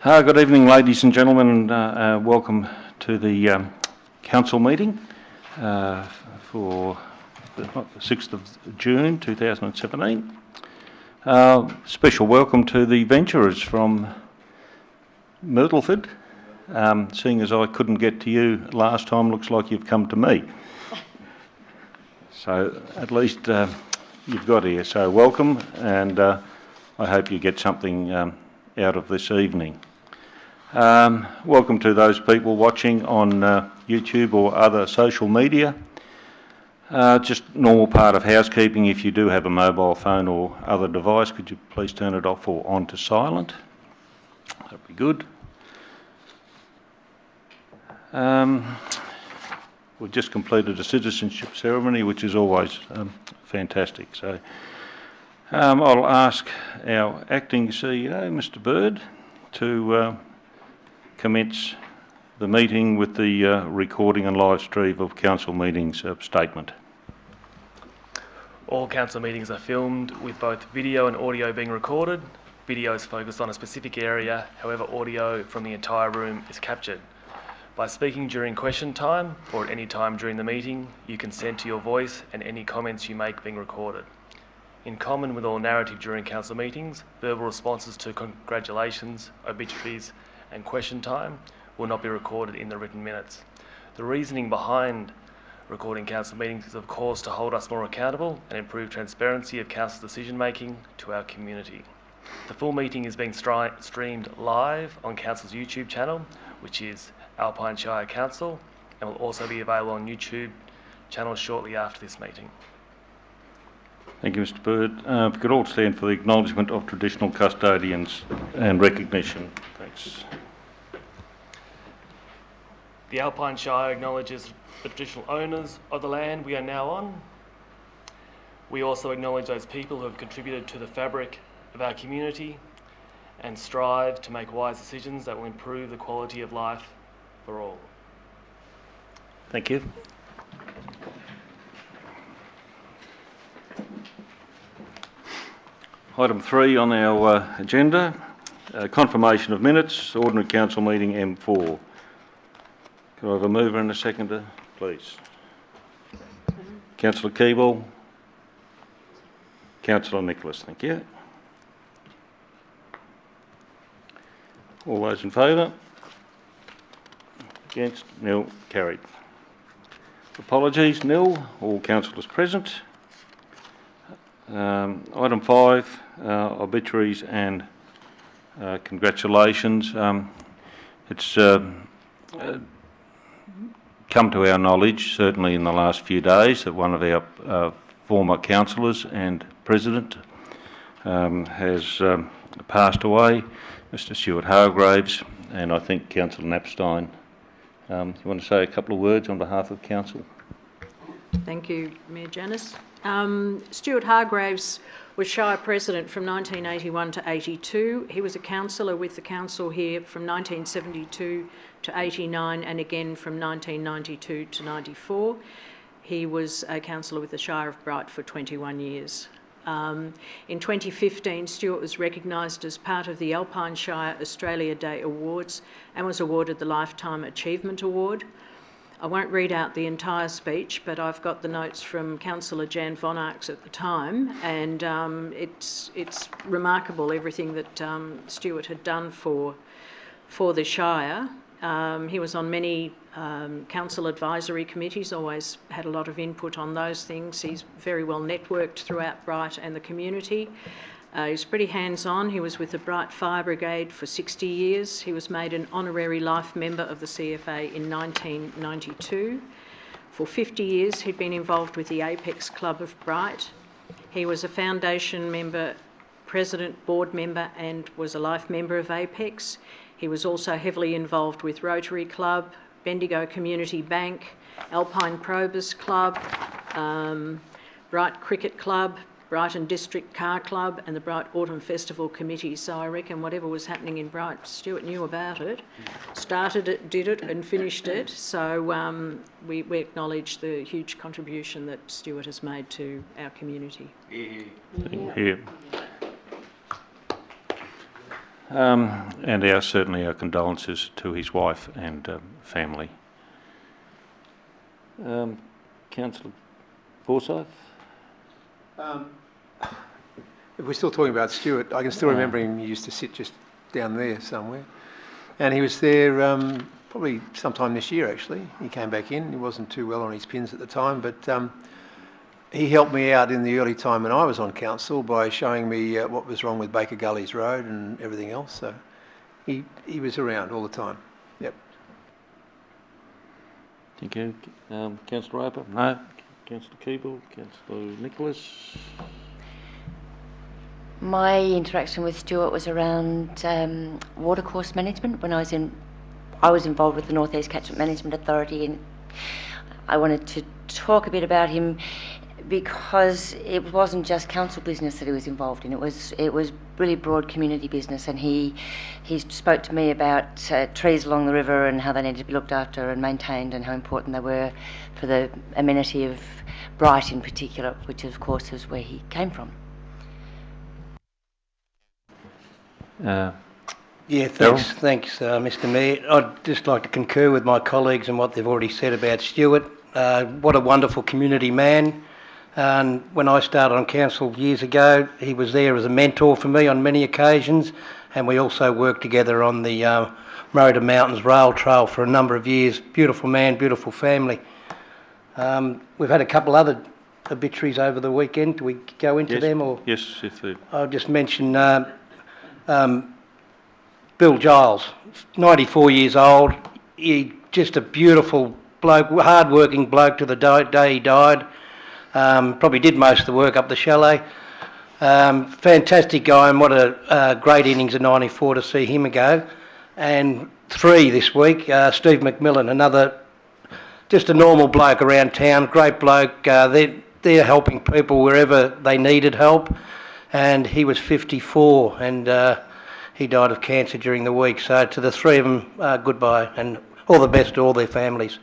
Good evening, ladies and gentlemen, and welcome to the council meeting for the 6th of June 2017. Special welcome to the venturers from Myrtleford. Seeing as I couldn't get to you last time, looks like you've come to me. So at least you've got here, so welcome, and I hope you get something out of this evening. Welcome to those people watching on YouTube or other social media. Just normal part of housekeeping, if you do have a mobile phone or other device, could you please turn it off or on to silent? That'd be good. We've just completed a citizenship ceremony, which is always fantastic. So I'll ask our acting CEO, Mr. Bird, to commence the meeting with the recording and live stream of council meetings statement. All council meetings are filmed with both video and audio being recorded. Video is focused on a specific area, however audio from the entire room is captured. By speaking during question time or at any time during the meeting, you consent to your voice and any comments you make being recorded. In common with all narrative during council meetings, verbal responses to congratulations, obituaries and question time will not be recorded in the written minutes. The reasoning behind recording council meetings is of course to hold us more accountable and improve transparency of council decision making to our community. The full meeting is being streamed live on council's YouTube channel, which is Alpine Shire Council, and will also be available on YouTube channel shortly after this meeting. Thank you, Mr. Bird. If we could all stand for the acknowledgement of traditional custodians and recognition. Thanks. The Alpine Shire acknowledges the traditional owners of the land we are now on. We also acknowledge those people who have contributed to the fabric of our community and strive to make wise decisions that will improve the quality of life for all. Thank you. Item 3 on our agenda, confirmation of minutes, ordinary council meeting M4. Could I have a mover and a seconder, please? Councillor Keeble. Councillor Nicholas, thank you. All those in favour? Against? Nil. Carried. Apologies, nil. All councillors present. Item 5, obituaries and congratulations. It's come to our knowledge, certainly in the last few days, that one of our former councillors and president has passed away, Mr. Stuart Hargraves, and I think Councillor Knapstein. You want to say a couple of words on behalf of council? Thank you, Mayor Janus. Stuart Hargraves was Shire President from 1981 to 82. He was a councillor with the council here from 1972 to 89 and again from 1992 to 94. He was a councillor with the Shire of Bright for 21 years. In 2015, Stuart was recognised as part of the Alpine Shire Australia Day Awards and was awarded the Lifetime Achievement Award. I won't read out the entire speech, but I've got the notes from Councillor Jan von Arx at the time, and it's remarkable everything that Stuart had done for the Shire. He was on many council advisory committees, always had a lot of input on those things. He's very well networked throughout Bright and the community. He's pretty hands-on. He was with the Bright Fire Brigade for 60 years. He was made an honorary life member of the CFA in 1992. For 50 years, he'd been involved with the Apex Club of Bright. He was a foundation member, president, board member, and was a life member of Apex. He was also heavily involved with Rotary Club, Bendigo Community Bank, Alpine Probers Club, Bright Cricket Club, Brighton District Car Club and the Bright Autumn Festival Committee. So I reckon whatever was happening in Bright, Stuart knew about it, started it, did it and finished it. So we acknowledge the huge contribution that Stuart has made to our community. Yeah. And certainly our condolences to his wife and family. Councillor Forsyth? If we're still talking about Stuart, I can still remember him. He used to sit just down there somewhere. And he was there probably sometime this year, actually. He came back in. He wasn't too well on his pins at the time, but he helped me out in the early time when I was on council by showing me what was wrong with Baker Gullies Road and everything else. So he was around all the time. Yep. Thank you. Councillor Roper? No. Councillor Keeble? Councillor Nicholas? My interaction with Stuart was around watercourse management when I was involved with the North East Catchment Management Authority, and I wanted to talk a bit about him because it wasn't just council business that he was involved in. It was really broad community business, and he spoke to me about trees along the river and how they needed to be looked after and maintained, and how important they were for the amenity of Bright in particular, which of course is where he came from. Yeah, thanks, Mr. Mayor. I'd just like to concur with my colleagues and what they've already said about Stuart. What a wonderful community man. And when I started on council years ago, he was there as a mentor for me on many occasions, and we also worked together on the Murray Mountains Rail Trail for a number of years. Beautiful man, beautiful family. We've had a couple other obituaries over the weekend. Do we go into them? Or Yes, if they... I'll just mention Bill Giles, 94 years old. He just a beautiful bloke, hard-working bloke to the day he died. Probably did most of the work up the chalet. Fantastic guy, and what a great innings of 94 to see him go. And 3 this week, Steve McMillan, another just a normal bloke around town, great bloke. They're helping people wherever they needed help. And he was 54, and he died of cancer during the week. So to the 3 of them, goodbye, and all the best to all their families.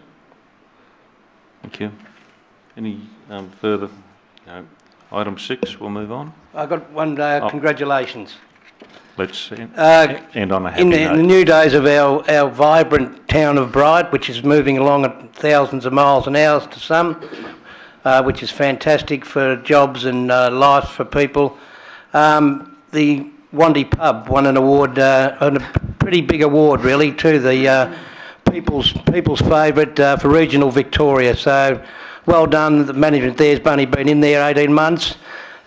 Thank you. Any further? No. Item 6, we'll move on. I got one. Congratulations. Let's end on a happy note. In the new days of our vibrant town of Bright, which is moving along at thousands of miles an hour to some, which is fantastic for jobs and life for people. The Wandy Pub won an award, a pretty big award really, to the people's favourite for regional Victoria. So well done. The management there's only been in there 18 months,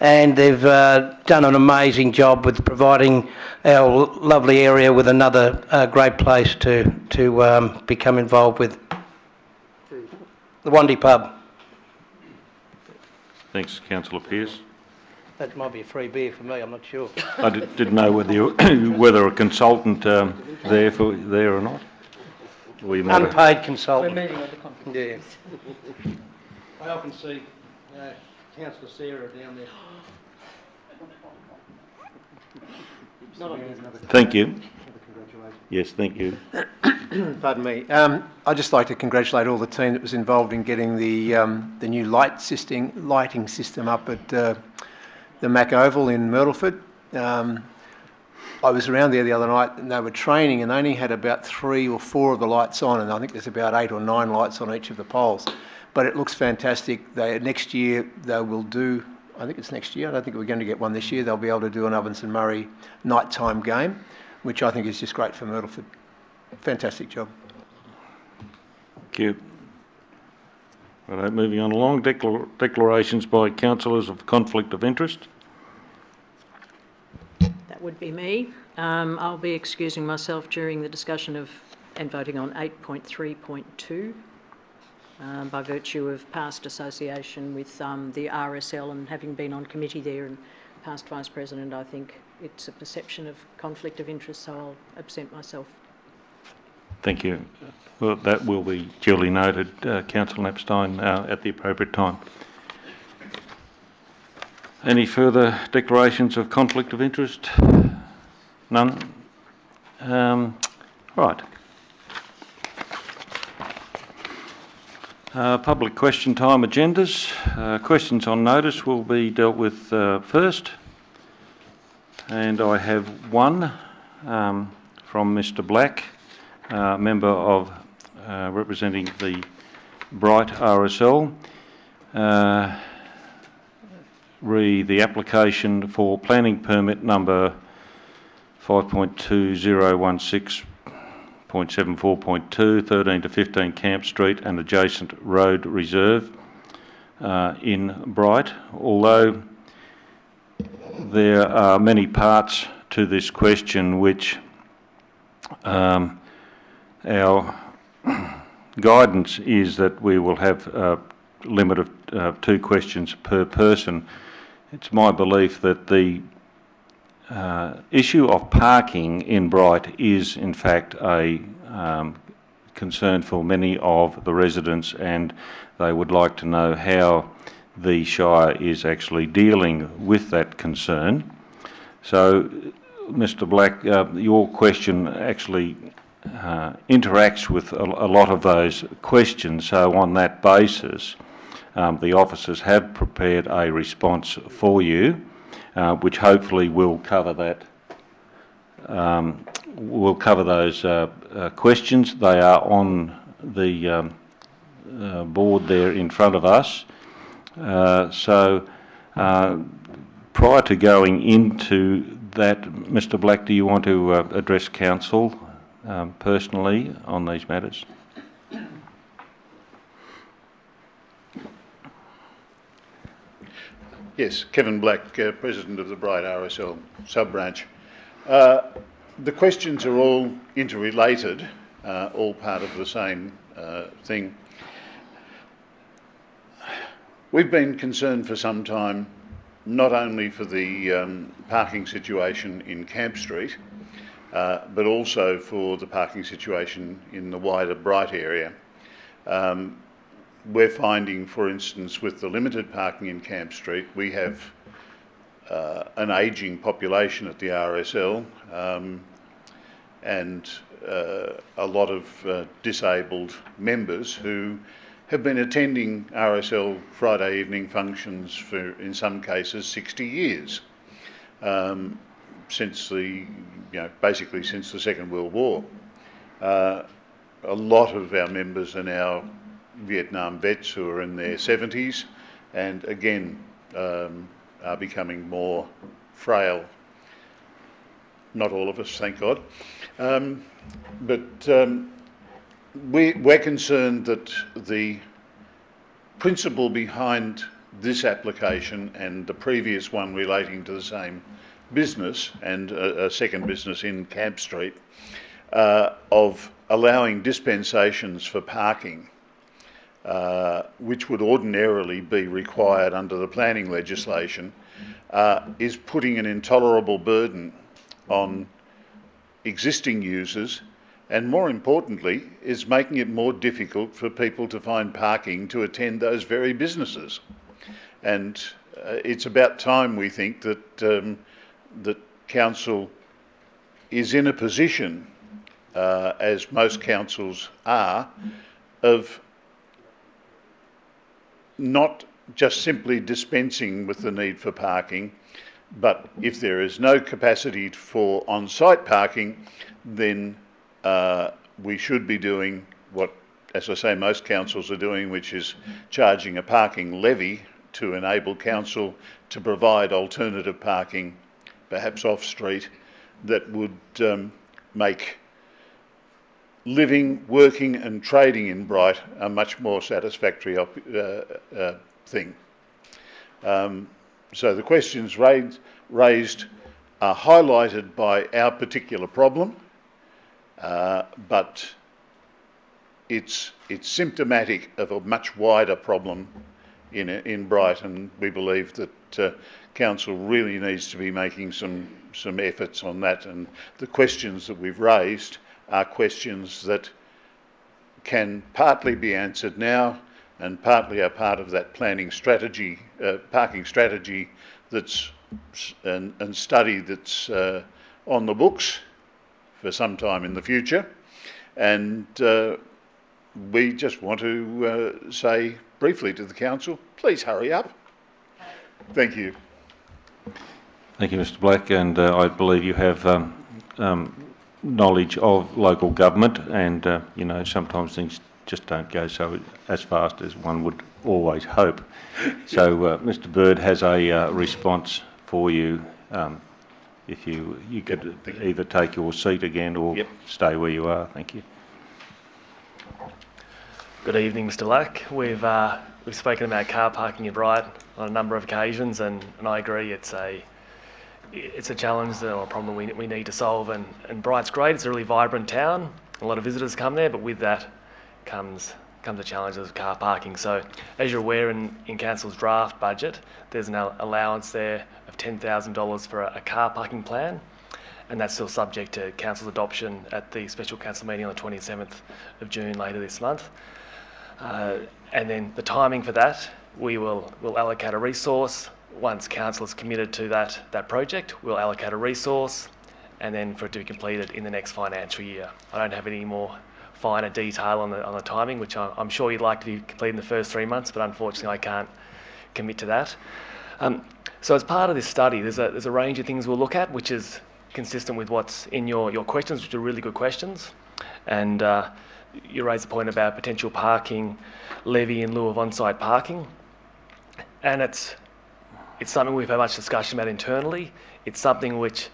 and they've done an amazing job with providing our lovely area with another great place to become involved with. The Wandy Pub. Thanks, Councillor Pearce. That might be a free beer for me, I'm not sure. I didn't know whether a consultant there or not. Unpaid consultant. We're meeting with the conference. Yeah. I often see Councillor Sarah down there. Thank you. Yes, thank you. Pardon me. I'd just like to congratulate all the team that was involved in getting the new lighting system up at the Mac Oval in Myrtleford. I was around there the other night, and they were training, and they only had about 3 or 4 of the lights on, and I think there's about 8 or 9 lights on each of the poles. But it looks fantastic. Next year they will do, I think it's next year, I don't think we're going to get one this year, they'll be able to do an Ovens and Murray nighttime game, which I think is just great for Myrtleford. Fantastic job. Thank you. Right, moving on along, declarations by councillors of conflict of interest. That would be me. I'll be excusing myself during the discussion of and voting on 8.3.2 by virtue of past association with the RSL, and having been on committee there and past Vice President, I think it's a perception of conflict of interest, so I'll absent myself. Thank you. Well, that will be duly noted, Councillor Knapstein, at the appropriate time. Any further declarations of conflict of interest? None? Right. Public question time agendas. Questions on notice will be dealt with first. And I have one. from Mr Black, member of representing the Bright RSL, re the application for planning permit number 5.2016.74.2, 13 to 15 Camp Street and adjacent road reserve in Bright. Although there are many parts to this question which our guidance is that we will have a limit of 2 questions per person. It's my belief that the issue of parking in Bright is in fact a concern for many of the residents, and they would like to know how the Shire is actually dealing with that concern. So, Mr Black, your question actually interacts with a lot of those questions, so on that basis the officers have prepared a response for you, which hopefully will cover that. Will cover those questions. They are on the board there in front of us. Prior to going into that, Mr Black, do you want to address council personally on these matters? Yes, Kevin Black, President of the Bright RSL sub-branch. The questions are all interrelated, all part of the same thing. We've been concerned for some time not only for the parking situation in Camp Street, but also for the parking situation in the wider Bright area. We're finding, for instance, with the limited parking in Camp Street, we have an ageing population at the RSL and a lot of disabled members who have been attending RSL Friday evening functions for, in some cases, 60 years, since the, basically since the Second World War. A lot of our members are now Vietnam vets who are in their 70s and again are becoming more frail. Not all of us, thank God. We're concerned that the principle behind this application and the previous one relating to the same business and a second business in Camp Street of allowing dispensations for parking, which would ordinarily be required under the planning legislation, is putting an intolerable burden on existing users, and more importantly is making it more difficult for people to find parking to attend those very businesses. And it's about time, we think, that that council is in a position, as most councils are, of not just simply dispensing with the need for parking, but if there is no capacity for on-site parking, then we should be doing what, as I say, most councils are doing, which is charging a parking levy to enable council to provide alternative parking, perhaps off-street, that would make living, working and trading in Bright a much more satisfactory thing. So the questions raised are highlighted by our particular problem, but it's symptomatic of a much wider problem in Bright, and we believe that council really needs to be making some efforts on that. And the questions that we've raised are questions that can partly be answered now and partly are part of that planning strategy, parking strategy that's and study that's on the books for some time in the future. And we just want to say briefly to the council, please hurry up. Thank you. Thank you, Mr Black, and I believe you have knowledge of local government, and you know, sometimes things just don't go as fast as one would always hope. So Mr. Bird has a response for you. If you could either take your seat again or stay where you are. Thank you. Good evening, Mr. Lack. We've spoken about car parking in Bright on a number of occasions, and I agree it's a challenge or a problem we need to solve. And Bright's great; it's a really vibrant town. A lot of visitors come there, but with that comes the challenges of car parking. So, as you're aware, in Council's draft budget, there's an allowance there of $10,000 for a car parking plan, and that's still subject to Council's adoption at the special council meeting on the 27th of June later this month. And then the timing for that, we'll allocate a resource. Once Council is committed to that project, we'll allocate a resource, and then for it to be completed in the next financial year. I don't have any more finer detail on the timing, which I'm sure you'd like to be completed in the first 3 months, but unfortunately I can't commit to that. So as part of this study, there's a range of things we'll look at, which is consistent with what's in your questions, which are really good questions. And you raised a point about potential parking levy in lieu of on-site parking, and it's something we've had much discussion about internally. It's something which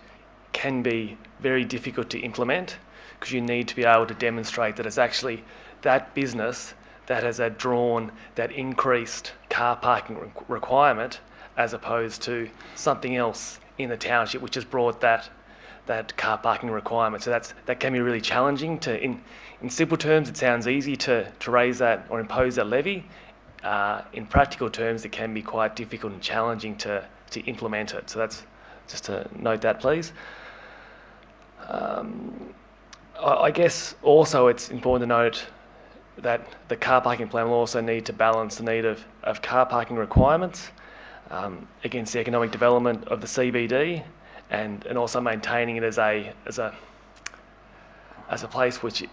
can be very difficult to implement, because you need to be able to demonstrate that it's actually that business that has drawn that increased car parking requirement, as opposed to something else in the township which has brought that car parking requirement. So that can be really challenging to. In simple terms, it sounds easy to raise that or impose that levy. In practical terms, it can be quite difficult and challenging to implement it. So that's just to note that, please. I guess also it's important to note that the car parking plan will also need to balance the need of car parking requirements against the economic development of the CBD, and also maintaining it as a place which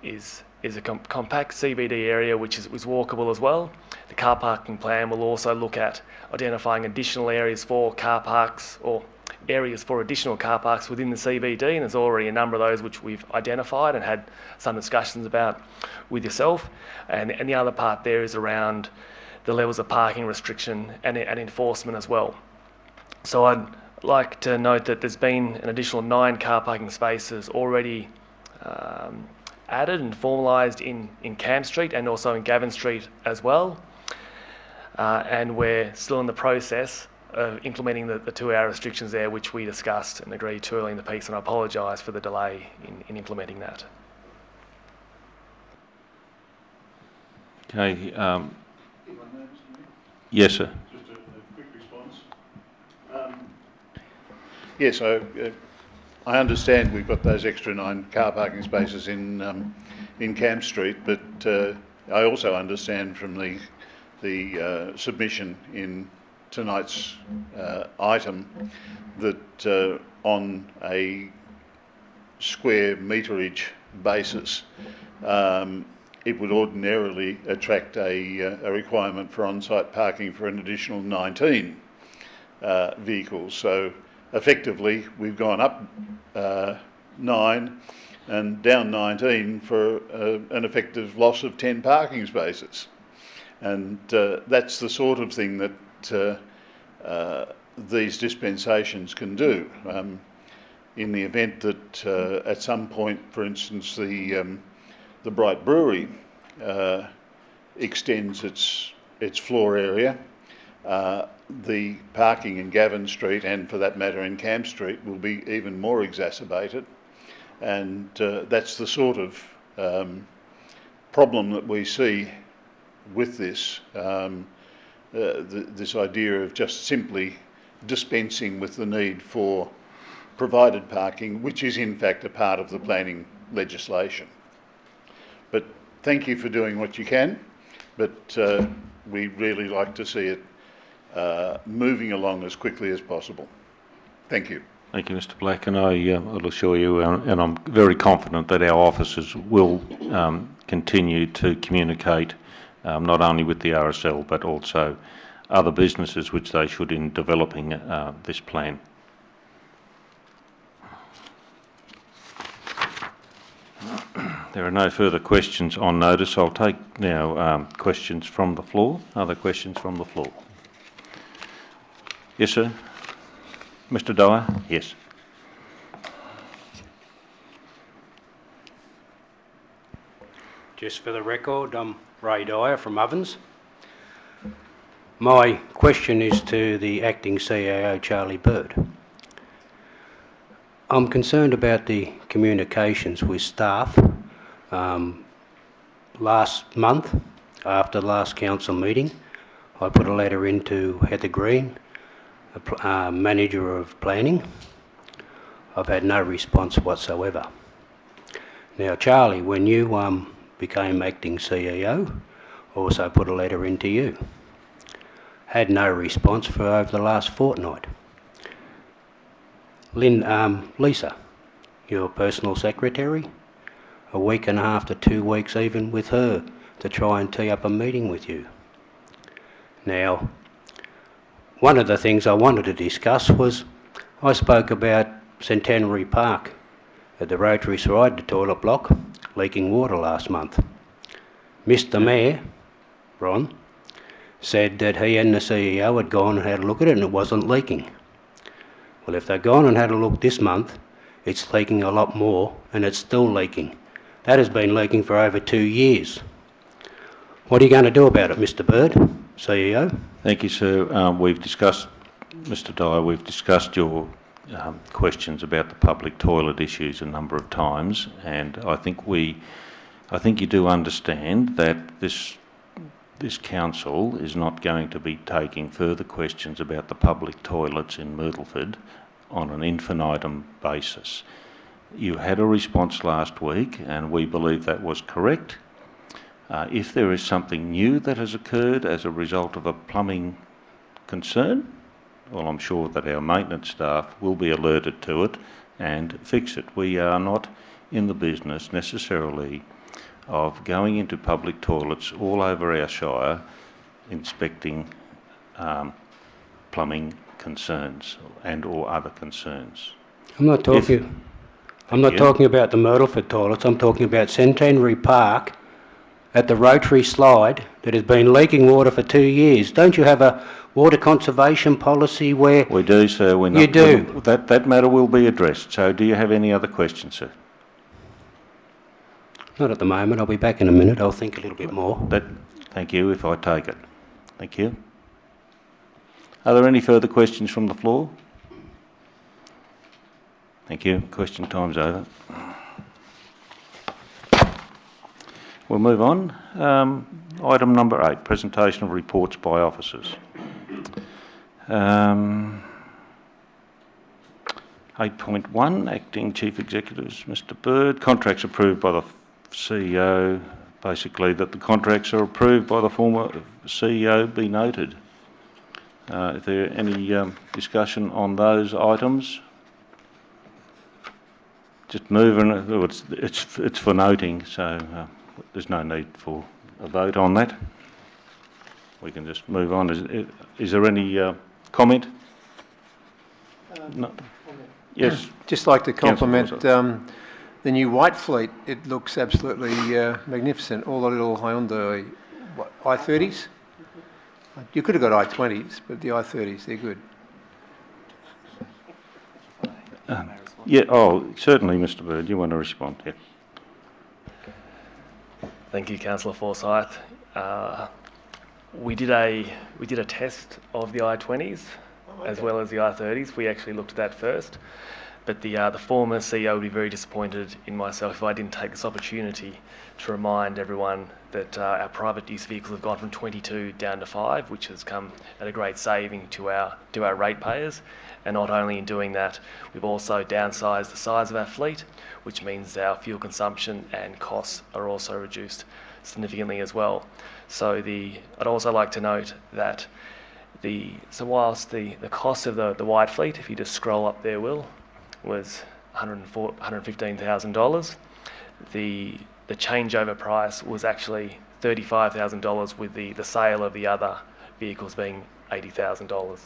is a compact CBD area which is walkable as well. The car parking plan will also look at identifying additional areas for car parks, or areas for additional car parks within the CBD, and there's already a number of those which we've identified and had some discussions about with yourself. And the other part there is around the levels of parking restriction and enforcement as well. So I'd like to note that there's been an additional 9 car parking spaces already added and formalised in Camp Street and also in Gavin Street as well. And we're still in the process of implementing the 2-hour restrictions there, which we discussed and agreed to early in the piece, and I apologise for the delay in implementing that. Okay. Yes, sir. Just a quick response. Yes, I understand we've got those extra 9 car parking spaces in Camp Street, but I also understand from the submission in tonight's item that on a square meterage basis, it would ordinarily attract a requirement for on-site parking for an additional 19 vehicles. So effectively, we've gone up 9 and down 19 for an effective loss of 10 parking spaces. And that's the sort of thing that these dispensations can do. In the event that at some point, for instance, the Bright Brewery extends its floor area, the parking in Gavin Street, and for that matter in Camp Street, will be even more exacerbated. And that's the sort of problem that we see with this, this idea of just simply dispensing with the need for provided parking, which is in fact a part of the planning legislation. But thank you for doing what you can, but we really like to see it moving along as quickly as possible. Thank you. Thank you, Mr. Black, and I'll assure you, and I'm very confident that our officers will continue to communicate not only with the RSL but also other businesses which they should in developing this plan. There are no further questions on notice. I'll take now questions from the floor. Other questions from the floor? Yes, sir. Mr. Dyer? Yes. Just for the record, I'm Ray Dyer from Ovens. My question is to the acting CAO, Charlie Bird. I'm concerned about the communications with staff. Last month, after the last council meeting, I put a letter into Heather Green, manager of planning. I've had no response whatsoever. Now, Charlie, when you became acting CEO, also put a letter into you. Had no response for over the last fortnight. Lisa, your personal secretary, a week and a half to 2 weeks even with her to try and tee up a meeting with you. Now, one of the things I wanted to discuss was I spoke about Centenary Park at the Rotary Side, the toilet block, leaking water last month. Mr. Mayor, Ron, said that he and the CEO had gone and had a look at it and it wasn't leaking. Well, if they've gone and had a look this month, it's leaking a lot more and it's still leaking. That has been leaking for over 2 years. What are you going to do about it, Mr. Bird, CEO? Thank you, sir. We've discussed, Mr. Dyer, we've discussed your questions about the public toilet issues a number of times, and I think you do understand that this council is not going to be taking further questions about the public toilets in Myrtleford on an infinitum basis. You had a response last week, and we believe that was correct. If there is something new that has occurred as a result of a plumbing concern, well, I'm sure that our maintenance staff will be alerted to it and fix it. We are not in the business necessarily of going into public toilets all over our shire inspecting plumbing concerns and or other concerns. I'm not talking about the Myrtleford toilets. I'm talking about Centenary Park at the Rotary Slide that has been leaking water for 2 years. Don't you have a water conservation policy where... We do, sir. You do? That matter will be addressed. So do you have any other questions, sir? Not at the moment. I'll be back in a minute. I'll think a little bit more. Thank you, if I take it. Thank you. Are there any further questions from the floor? Thank you. Question time's over. We'll move on. Item number 8, presentation of reports by officers. 8.1, Acting Chief Executives, Mr. Bird. Contracts approved by the CEO. Basically, that the contracts are approved by the former CEO be noted. Is there any discussion on those items? Just moving. It's for noting, so there's no need for a vote on that. We can just move on. Is there any comment? No. Yes. Just like to compliment Councillor the new white fleet. It looks absolutely magnificent. All the little Hyundai i30s. You could have got i20s, but the i30s, they're good. Yeah. Oh, certainly, Mr. Bird. You want to respond? Yeah. Thank you, Councillor Forsyth. We did a test of the i20s as well as the i30s. We actually looked at that first, but the former CEO would be very disappointed in myself if I didn't take this opportunity to remind everyone that our private use vehicles have gone from 22 down to 5, which has come at a great saving to our ratepayers. And not only in doing that, we've also downsized the size of our fleet, which means our fuel consumption and costs are also reduced significantly as well. So I'd also like to note that whilst the cost of the white fleet, if you just scroll up there, Will, was $115,000, the changeover price was actually $35,000, with the sale of the other vehicles being $80,000.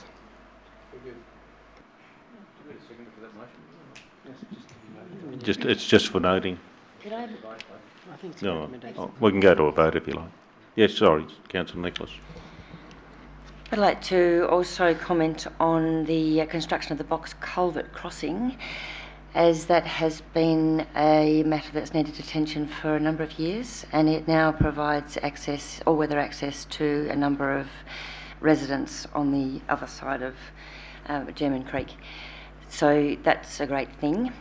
It's just for noting. Could I No, we can go to a vote if you like. Yes, sorry, Councillor Nicholas. I'd like to also comment on the construction of the box culvert crossing, as that has been a matter that's needed attention for a number of years, and it now provides access, all-weather access, to a number of residents on the other side of German Creek. So that's a great thing,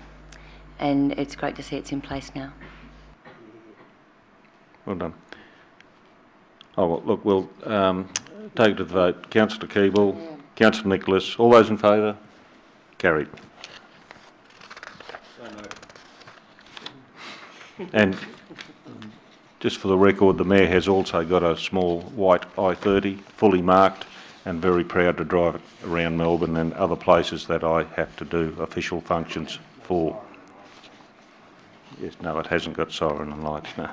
and it's great to see it's in place now. Well done. Oh, well, look, we'll take it to the vote. Councillor Keeble, Councillor Nicholas, all those in favour? Carried. And just for the record, the Mayor has also got a small white I-30, fully marked, and very proud to drive it around Melbourne and other places that I have to do official functions for. Yes, no, it hasn't got siren and lights, no.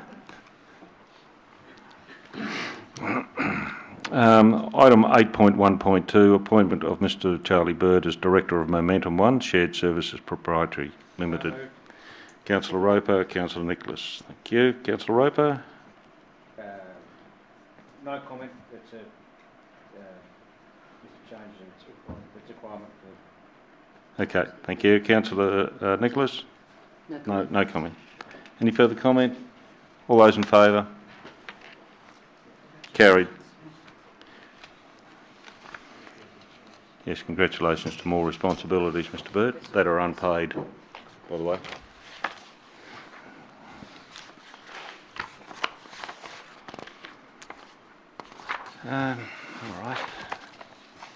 Item 8.1.2, appointment of Mr Charlie Bird as Director of Momentum One Shared Services Proprietary Limited. Councillor Roper, Councillor Nicholas. Thank you. Councillor Roper? No comment. It's a change in its requirement for... Okay, thank you. Councillor Nicholas? No comment. Any further comment? All those in favour? Carried. Yes, congratulations to more responsibilities, Mr Bird, that are unpaid, by the way. All right.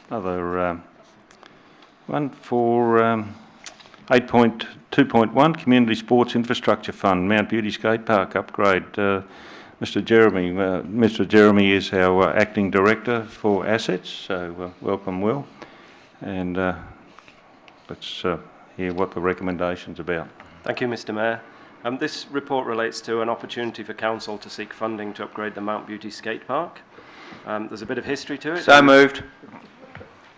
Another one for 8.2.1, Community Sports Infrastructure Fund, Mount Beauty Skate Park upgrade. Mr Jeremy is our Acting Director for Assets, so welcome, Will. And let's hear what the recommendation's about. Thank you, Mr Mayor. This report relates to an opportunity for Council to seek funding to upgrade the Mount Beauty Skate Park. There's a bit of history to it. So moved.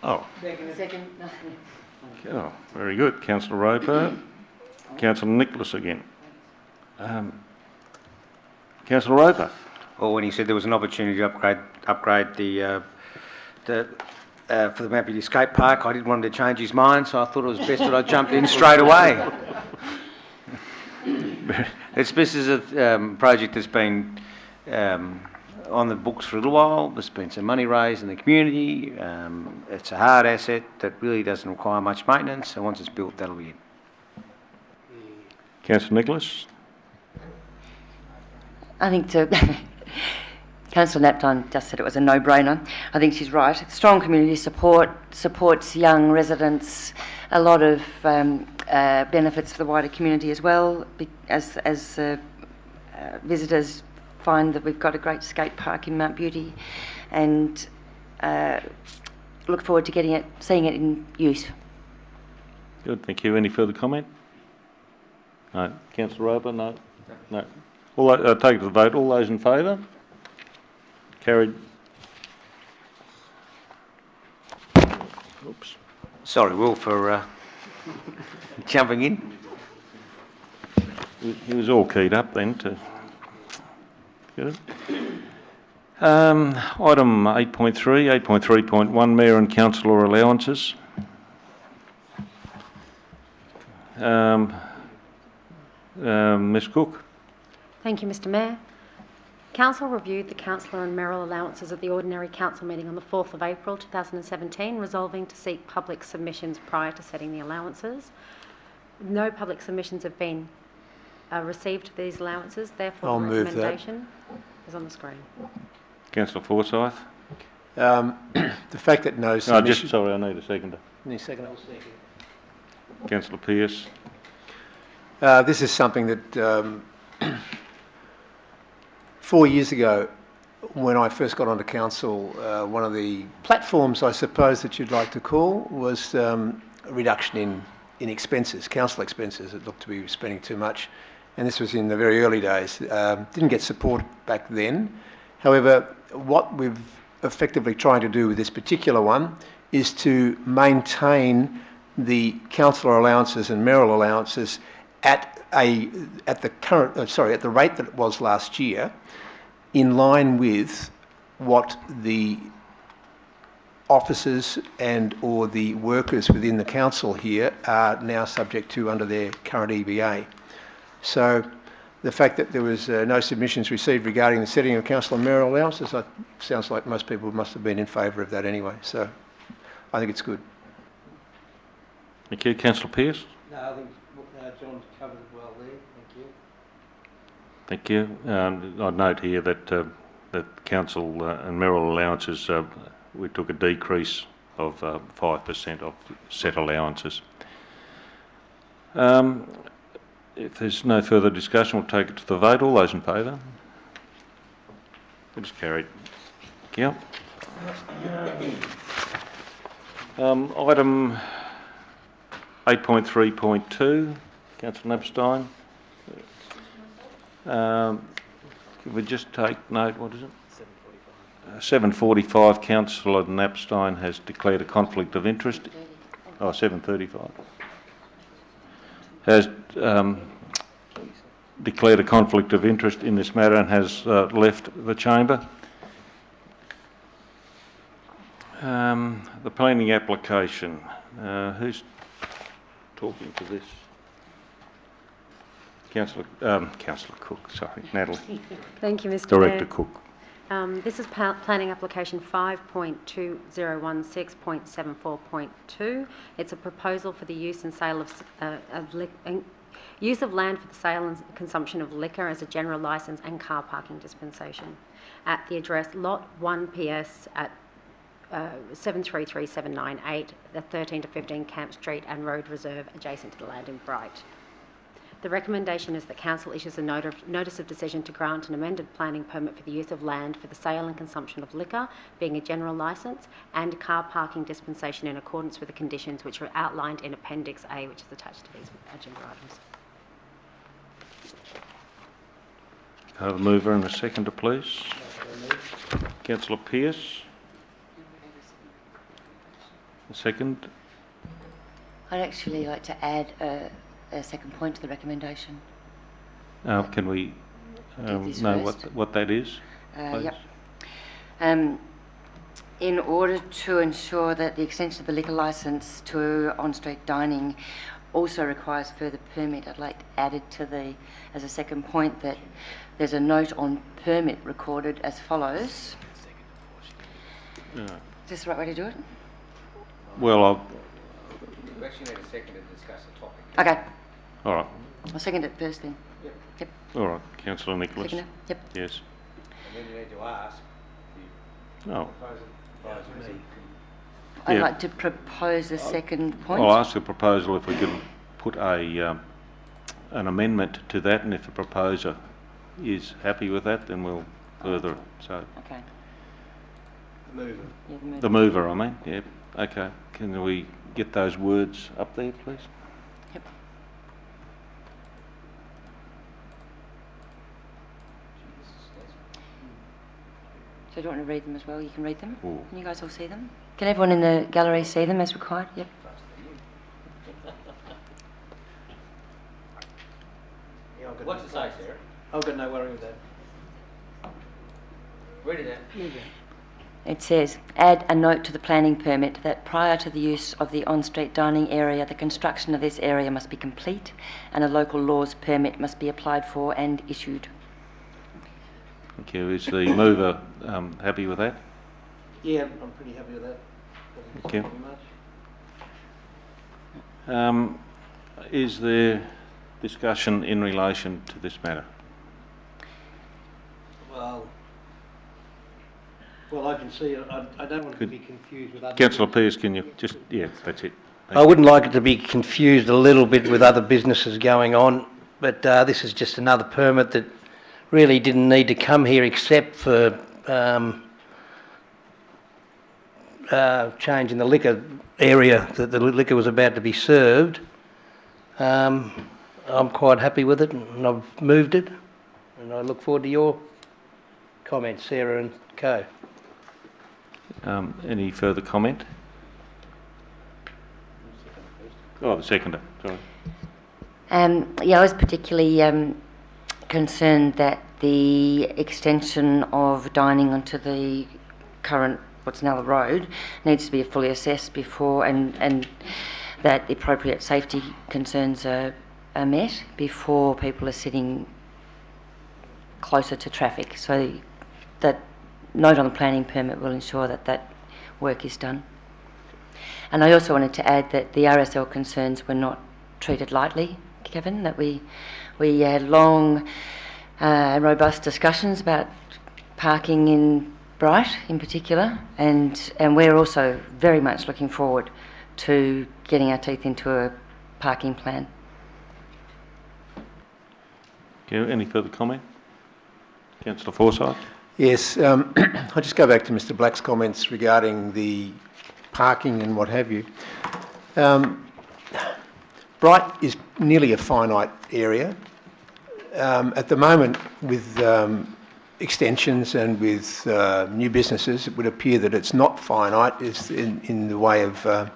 Oh, Second. oh, very good. Councillor Roper. Councillor Nicholas again. Councillor Roper. Well, when he said there was an opportunity to upgrade the for the Mount Beauty Skate Park, I didn't want him to change his mind, so I thought it was best that I jumped in straight away. This is a project that's been on the books for a little while. There's been some money raised in the community. It's a hard asset that really doesn't require much maintenance, so once it's built, that'll be it. Councillor Nicholas. I think Councillor Napton just said it was a no-brainer. I think she's right. Strong community support supports young residents, a lot of benefits for the wider community as well, as visitors find that we've got a great skate park in Mount Beauty, and look forward to seeing it in use. Good, thank you. Any further comment? No. Councillor Roper? No. No. Take it to the vote. All those in favour? Carried. Oops. Sorry, Will, for jumping in. He was all keyed up then to... Good. Item 8.3, 8.3.1, Mayor and Councillor allowances. Ms Cook. Thank you, Mr Mayor. Council reviewed the councillor and mayoral allowances at the ordinary council meeting on the 4th of April 2017, resolving to seek public submissions prior to setting the allowances. No public submissions have been received for these allowances, therefore I'll the move recommendation is on the screen. Councillor Forsyth. The fact that no No, submission... sorry, I need a seconder. Any second? Councillor Pearce. This is something that 4 years ago, when I first got onto council, one of the platforms, I suppose, that you'd like to call was a reduction in expenses, council expenses that looked to be spending too much. And this was in the very early days. Didn't get support back then. However, what we've effectively trying to do with this particular one is to maintain the councillor allowances and mayoral allowances at the rate that it was last year, in line with what the officers and or the workers within the council here are now subject to under their current EBA. So the fact that there was no submissions received regarding the setting of council and mayoral allowances, sounds like most people must have been in favour of that anyway. So I think it's good. Thank you. Councillor Pearce? No, I think John's covered it well there. Thank you. Thank you. I note here that that council and mayoral allowances, we took a decrease of 5% of set allowances. If there's no further discussion, we'll take it to the vote. All those in favour? It is carried. Thank you. Item 8.3.2, Councillor Knapstein. Can we just take note, what is it? 7:45, Councillor Knapstein has declared a conflict of interest. Oh, 7:35. Has declared a conflict of interest in this matter and has left the chamber. The planning application. Who's talking to this? Councillor Cook, sorry, Natalie. Thank you, Mr. Director Mayor. Cook. This is planning application 5.2016.74.2. It's a proposal for the use and sale of use of land for the sale and consumption of liquor as a general licence and car parking dispensation at the address Lot 1 PS at 733798, the 13 to 15 Camp Street and Road Reserve adjacent to the land in Bright. The recommendation is that Council issues a notice of decision to grant an amended planning permit for the use of land for the sale and consumption of liquor, being a general licence, and car parking dispensation in accordance with the conditions which are outlined in Appendix A, which is attached to these agenda items. Have a mover and a seconder, please. Councillor Pearce. A second. I'd actually like to add a second point to the recommendation. Can we know what that is? Please? Yep. In order to ensure that the extension of the liquor licence to on-street dining also requires further permit, I'd like to add it to as a second point that there's a note on permit recorded as follows. Is this the right way to do it? Well, We actually need a second to discuss the topic. Okay, all right. I'll second it first then. Yep. All right, Councillor Nicholas. Second it? Yep. Yes. And then you need to ask Oh, I'd Yeah. like to propose a second point. I'll ask the proposal if we can put an amendment to that, and if the proposer is happy with that, then we'll further it. So Okay. The mover. Yeah, the mover. the mover, I mean, yeah. Okay. Can we get those words up there, please? Yep. So do you want to read them as well? You can read them. Ooh. Can you guys all see them? Can everyone in the gallery see them as required? Yep. What's it say, Sarah? I've got no worry with that. Read it out. It says, add a note to the planning permit that prior to the use of the on-street dining area, the construction of this area must be complete and a local laws permit must be applied for and issued. Thank you. Is the mover happy with that? Yeah, I'm pretty happy with that. Thank you. Very much. Is there discussion in relation to this matter? Well, I can see it. I don't want it to be confused with other... Councillor Pearce, can you just... Yeah, that's it. I wouldn't like it to be confused a little bit with other businesses going on, but this is just another permit that really didn't need to come here except for changing the liquor area that the liquor was about to be served. I'm quite happy with it and I've moved it, and I look forward to your comments, Sarah and Co. Any further comment? Oh, the seconder, sorry. Yeah, I was particularly concerned that the extension of dining onto the current, what's now the road, needs to be fully assessed before, and that the appropriate safety concerns are met before people are sitting closer to traffic. So that note on the planning permit will ensure that that work is done. And I also wanted to add that the RSL concerns were not treated lightly, Kevin, that we had long, robust discussions about parking in Bright in particular, and we're also very much looking forward to getting our teeth into a parking plan. Okay, any further comment? Councillor Forsyth? Yes, I'll just go back to Mr Black's comments regarding the parking and what have you. Bright is nearly a finite area. At the moment, with extensions and with new businesses, it would appear that it's not finite. It's in the way of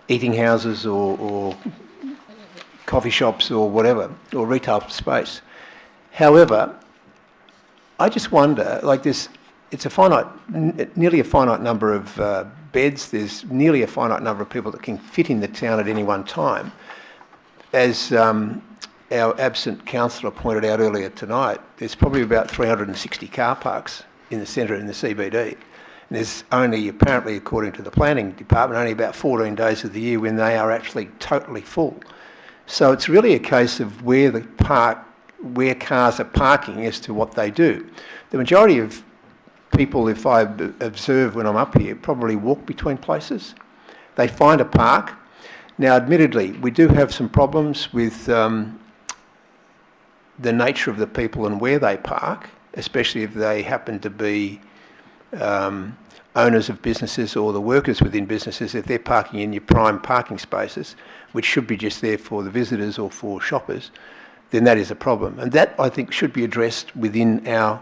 eating houses or coffee shops or whatever, or retail space. However, I just wonder, like this, it's a finite, nearly a finite number of beds. There's nearly a finite number of people that can fit in the town at any one time. As our absent councillor pointed out earlier tonight, there's probably about 360 car parks in the centre in the CBD. And there's only, apparently according to the planning department, only about 14 days of the year when they are actually totally full. So it's really a case of where cars are parking as to what they do. The majority of people, if I observe when I'm up here, probably walk between places. They find a park. Now, admittedly, we do have some problems with the nature of the people and where they park, especially if they happen to be owners of businesses or the workers within businesses. If they're parking in your prime parking spaces, which should be just there for the visitors or for shoppers, then that is a problem. And that, I think, should be addressed within our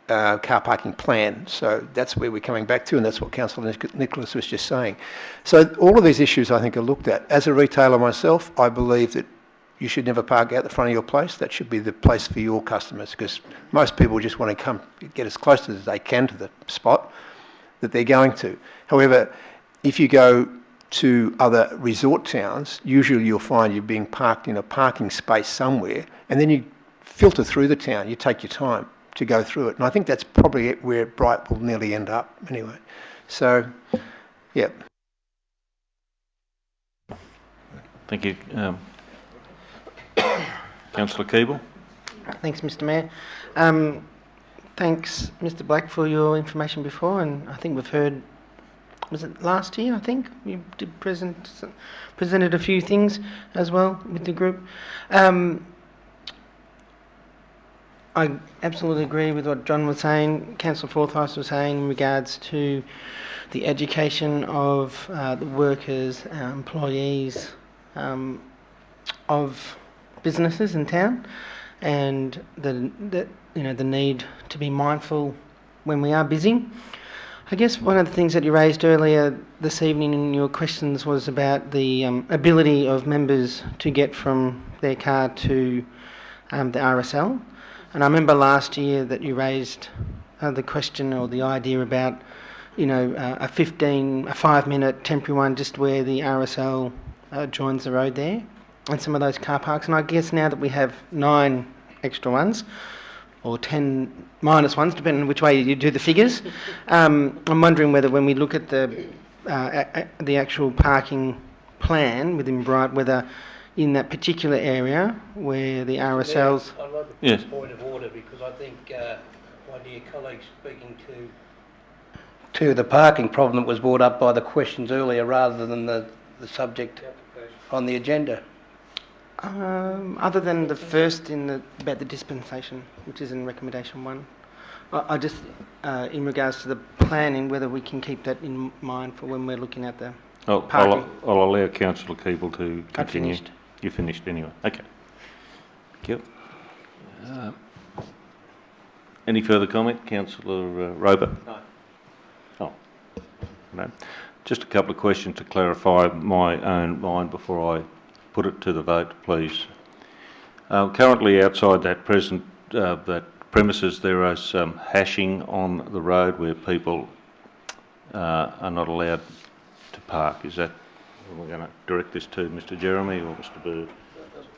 car parking plan. So that's where we're coming back to, and that's what Councillor Nicholas was just saying. So all of these issues, I think, are looked at. As a retailer myself, I believe that you should never park out the front of your place. That should be the place for your customers, because most people just want to come get as close as they can to the spot that they're going to. However, if you go to other resort towns, usually you'll find you're being parked in a parking space somewhere, and then you filter through the town. You take your time to go through it. And I think that's probably where Bright will nearly end up anyway. So, yeah. Thank you. Councillor Keeble? Thanks, Mr Mayor. Thanks, Mr Black, for your information before, and I think we've heard, was it last year, I think? You did presented a few things as well with the group. I absolutely agree with what John was saying, Councillor Forsyth was saying in regards to the education of the workers, employees of businesses in town, and the need to be mindful when we are busy. I guess one of the things that you raised earlier this evening in your questions was about the ability of members to get from their car to the RSL. And I remember last year that you raised the question or the idea about, a 5-minute temporary one just where the RSL joins the road there, and some of those car parks. And I guess now that we have 9 extra ones, or 10 minus ones, depending on which way you do the figures, I'm wondering whether when we look at the actual parking plan within Bright, whether in that particular area where the RSLs... I'd like to Yes. point of order, because I think my dear colleague speaking to the parking problem that was brought up by the questions earlier rather than the subject on the agenda. Other than the first about the dispensation, which is in recommendation 1, I just, in regards to the planning, whether we can keep that in mind for when we're looking at the parking. I'll allow Councillor Keeble to continue. I've finished. You finished anyway. Okay. Thank you. Any further comment, Councillor Roper? No. Oh, no. Just a couple of questions to clarify my own mind before I put it to the vote, please. Currently outside that that premises there is hashing on the road where people are not allowed to park. Is that, we're going to direct this to Mr Jeremy or Mr Bird?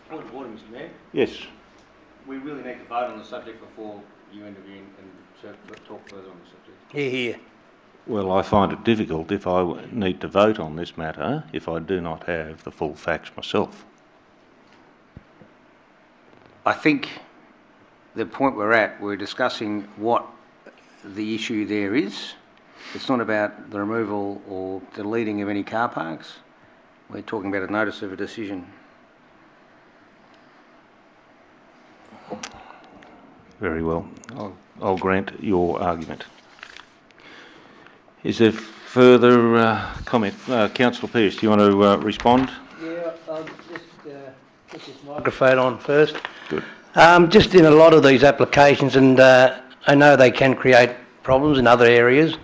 Point of order, Mr Mayor. Yes. We really need to vote on the subject before you intervene and talk further on the subject. Here. Well, I find it difficult if I need to vote on this matter if I do not have the full facts myself. I think the point we're at, we're discussing what the issue there is. It's not about the removal or deleting of any car parks. We're talking about a notice of a decision. Very well. I'll grant your argument. Is there further comment? Councillor Pearce, do you want to respond? Yeah, I'll just put this microphone on first. Good. Just in a lot of these applications, and I know they can create problems in other areas,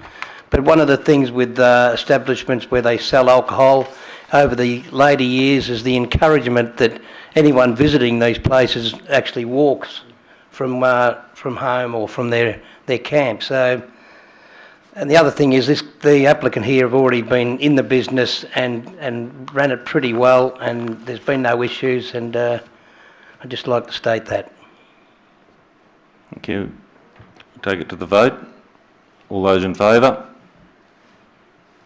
but one of the things with establishments where they sell alcohol over the later years is the encouragement that anyone visiting these places actually walks from home or from their camp. So, and the other thing is the applicant here have already been in the business and ran it pretty well, and there's been no issues, and I'd just like to state that. Thank you. Take it to the vote. All those in favour?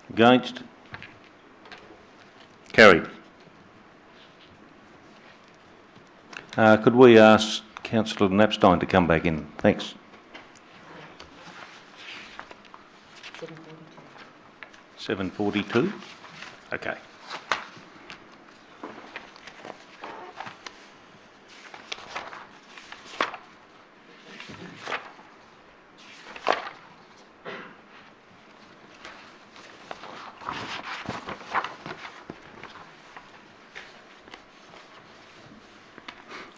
Against? Carried. Could we ask Councillor Knapstein to come back in? Thanks. 7:42. Okay.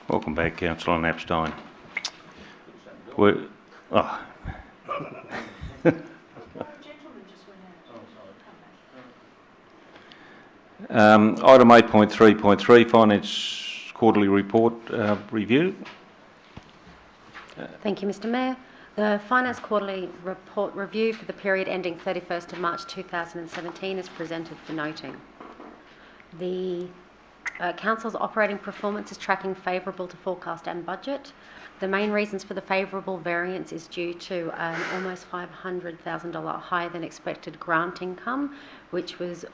Welcome back, Councillor Knapstein. Item 8.3.3, Finance Quarterly Report Review. Thank you, Mr Mayor. The Finance Quarterly Report Review for the period ending 31st of March 2017 is presented for noting. The Council's operating performance is tracking favourable to forecast and budget. The main reasons for the favourable variance is due to an almost $500,000 higher than expected grant income, which was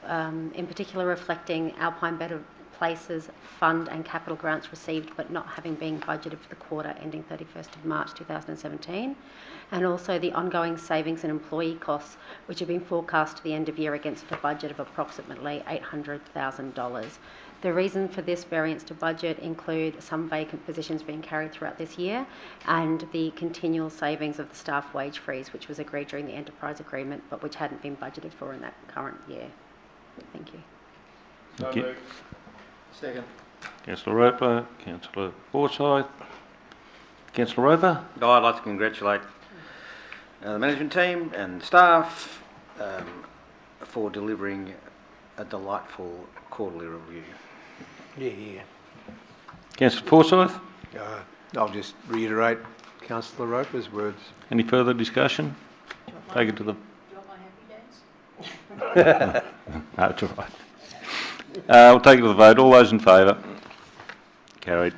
in particular reflecting Alpine Better Places fund and capital grants received but not having been budgeted for the quarter ending 31st of March 2017, and also the ongoing savings in employee costs, which have been forecast to the end of year against a budget of approximately $800,000. The reason for this variance to budget include some vacant positions being carried throughout this year and the continual savings of the staff wage freeze, which was agreed during the enterprise agreement but which hadn't been budgeted for in that current year. Thank you. Thank you. Second. Councillor Roper, Councillor Forsyth. Councillor Roper. I'd like to congratulate the management team and staff for delivering a delightful quarterly review. Yeah. Councillor Forsyth. I'll just reiterate Councillor Roper's words. Any further discussion? Take it to the... Do you want my happy dance? No, it's all right. We'll take it to the vote. All those in favour? Carried.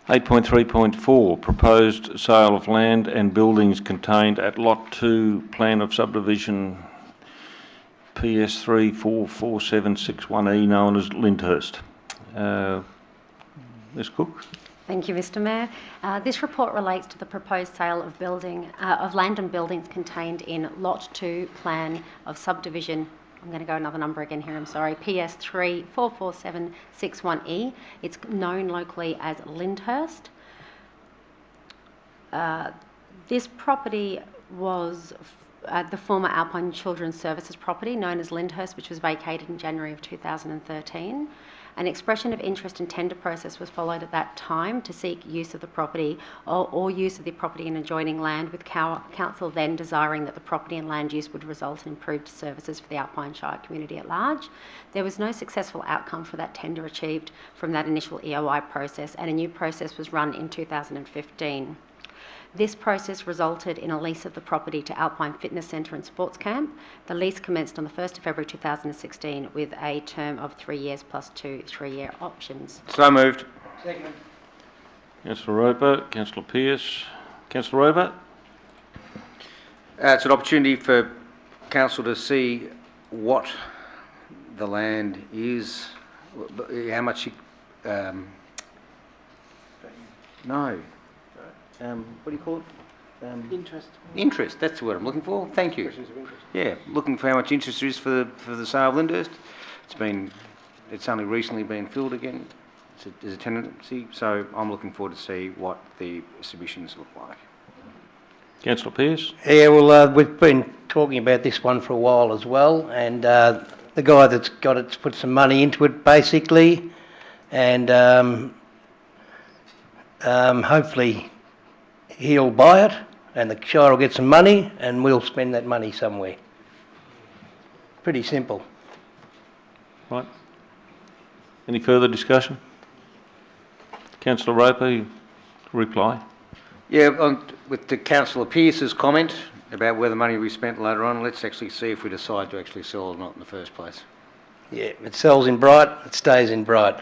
(8.3.4) Proposed sale of land and buildings contained at Lot 2 Plan of Subdivision PS 344761E, known as Lyndhurst. Ms Cook. Thank you, Mr Mayor. This report relates to the proposed sale of land and buildings contained in Lot 2 Plan of Subdivision. I'm going to go another number again here, I'm sorry. PS 344761E. It's known locally as Lyndhurst. This property was the former Alpine Children's Services property known as Lyndhurst, which was vacated in January of 2013. An expression of interest and tender process was followed at that time to seek use of the property or use of the property and adjoining land, with council then desiring that the property and land use would result in improved services for the Alpine Shire community at large. There was no successful outcome for that tender achieved from that initial EOI process, and a new process was run in 2015. This process resulted in a lease of the property to Alpine Fitness Centre and Sports Camp. The lease commenced on the 1st of February 2016 with a term of 3 years plus 2 3-year options. So moved. Councillor Roper, Councillor Pearce. Councillor Roper? It's an opportunity for council to see what the land is, how much what do you call it? Interest. Interest, that's the word I'm looking for. Thank you. Yeah, looking for how much interest there is for the sale of Lyndhurst. It's only recently been filled again. There's a tendency, so I'm looking forward to see what the submissions look like. Councillor Pearce? Yeah, well, we've been talking about this one for a while as well, and the guy that's got it's put some money into it, basically, and hopefully he'll buy it, and the Shire will get some money, and we'll spend that money somewhere. Pretty simple. Right. Any further discussion? Councillor Roper, you reply. Yeah, with the Councillor Pearce's comment about where the money will be spent later on, let's actually see if we decide to actually sell or not in the first place. Yeah, if it sells in Bright, it stays in Bright.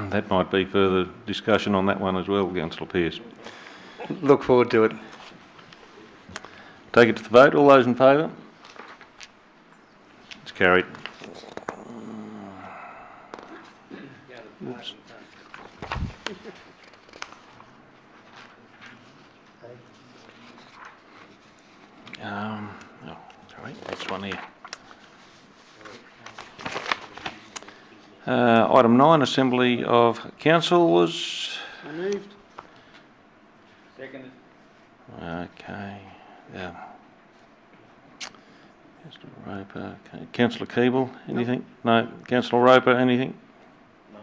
That might be further discussion on that one as well, Councillor Pearce. Look forward to it. Take it to the vote. All those in favour? It's carried. Oops. Sorry, this one here. Item 9, Assembly of Councillors. Moved. Seconded. Okay. Yeah. Councillor Roper. Okay. Councillor Keeble, anything? No. Councillor Roper, anything? No.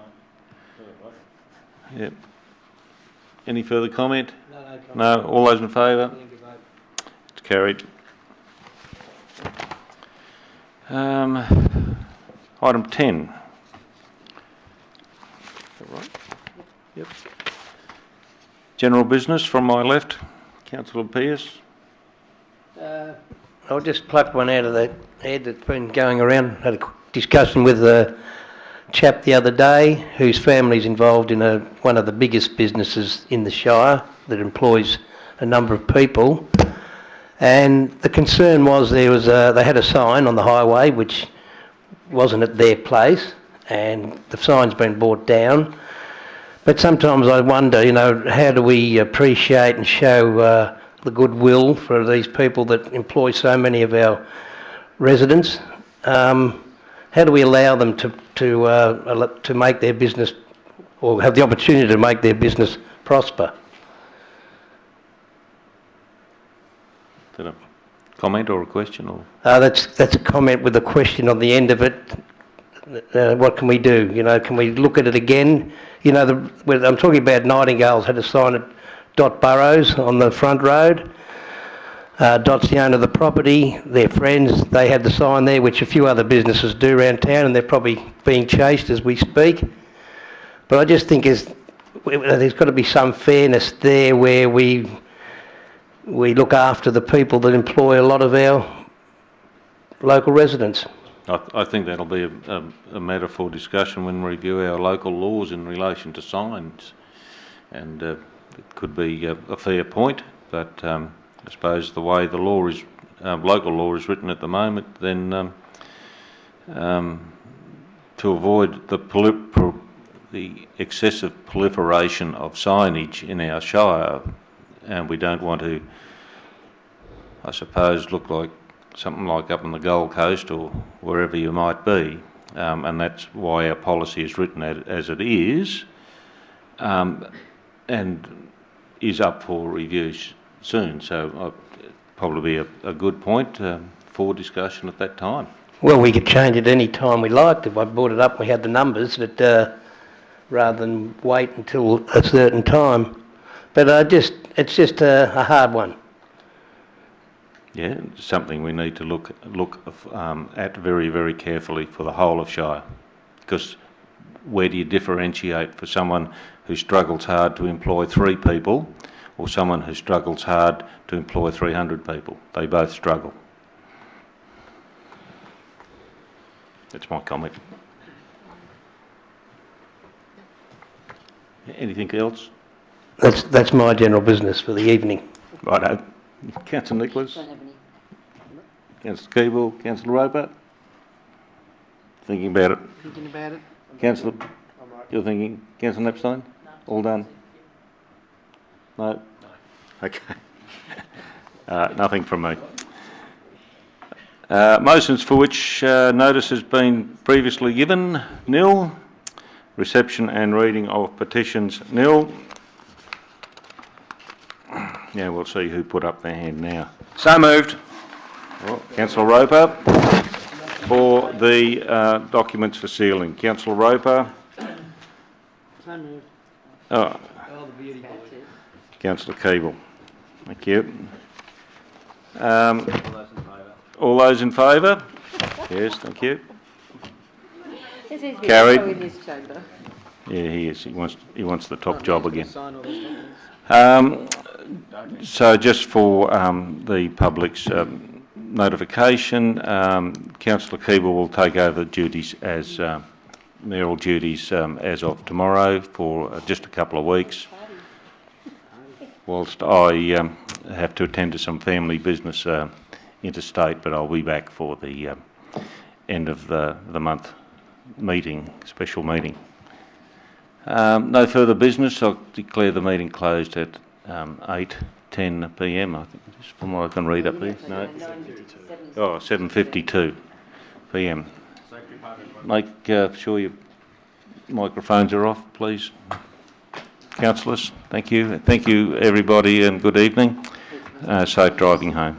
Yep. Any further comment? No. All those in favour? It's carried. Item 10. Right. Yep. General business from my left. Councillor Pearce. I'll just pluck one out of the head that's been going around. Had a discussion with a chap the other day whose family's involved in one of the biggest businesses in the Shire that employs a number of people. And the concern was they had a sign on the highway which wasn't at their place, and the sign's been brought down. But sometimes I wonder, how do we appreciate and show the goodwill for these people that employ so many of our residents? How do we allow them to make their business, or have the opportunity to make their business prosper? Is that a comment or a question? Or That's a comment with a question on the end of it. What can we do? Can we look at it again? I'm talking about Nightingale's had a sign at Dot Burrows on the front road. Dot's the owner of the property. Their friends, they had the sign there, which a few other businesses do around town, and they're probably being chased as we speak. But I just think there's got to be some fairness there where we look after the people that employ a lot of our local residents. I think that'll be a matter for discussion when we review our local laws in relation to signs, and it could be a fair point. But I suppose the way the law is, local law is written at the moment, then to avoid the excessive proliferation of signage in our shire, and we don't want to, I suppose, look like something like up on the Gold Coast or wherever you might be, and that's why our policy is written as it is, and is up for review soon. So probably a good point for discussion at that time. Well, we could change it any time we liked. If I brought it up and we had the numbers, but rather than wait until a certain time. But it's just a hard one. Yeah, it's something we need to look at very, very carefully for the whole of Shire. Because where do you differentiate for someone who struggles hard to employ 3 people or someone who struggles hard to employ 300 people? They both struggle. That's my comment. Anything else? That's my general business for the evening. Righto. Councillor Nicholas? Councillor Keeble? Councillor Roper? Thinking about it. Thinking about it. Councillor, you're thinking? Councillor Epstein? All done? No? Okay. Nothing from me. Motions for which notice has been previously given, nil. Reception and reading of petitions, nil. Now we'll see who put up their hand now. So moved. Well, Councillor Roper for the documents for sealing. Councillor Roper. So moved. Oh, Oh, the beauty boy. Councillor Keeble. Thank you. All those in favour? Yes, thank you. Carried. Yeah, he is. He wants the top job again. Sign all those documents. So just for the public's notification, Councillor Keeble will take over duties as mayoral duties as of tomorrow for just a couple of weeks, whilst I have to attend to some family business interstate, but I'll be back for the end of the month meeting, special meeting. No further business. I'll declare the meeting closed at 8:10 p.m. I think, just from what I can read up there. No. Oh, 7:52 p.m. Make sure your microphones are off, please. Councillors, thank you. Thank you, everybody, and good evening. Safe driving home.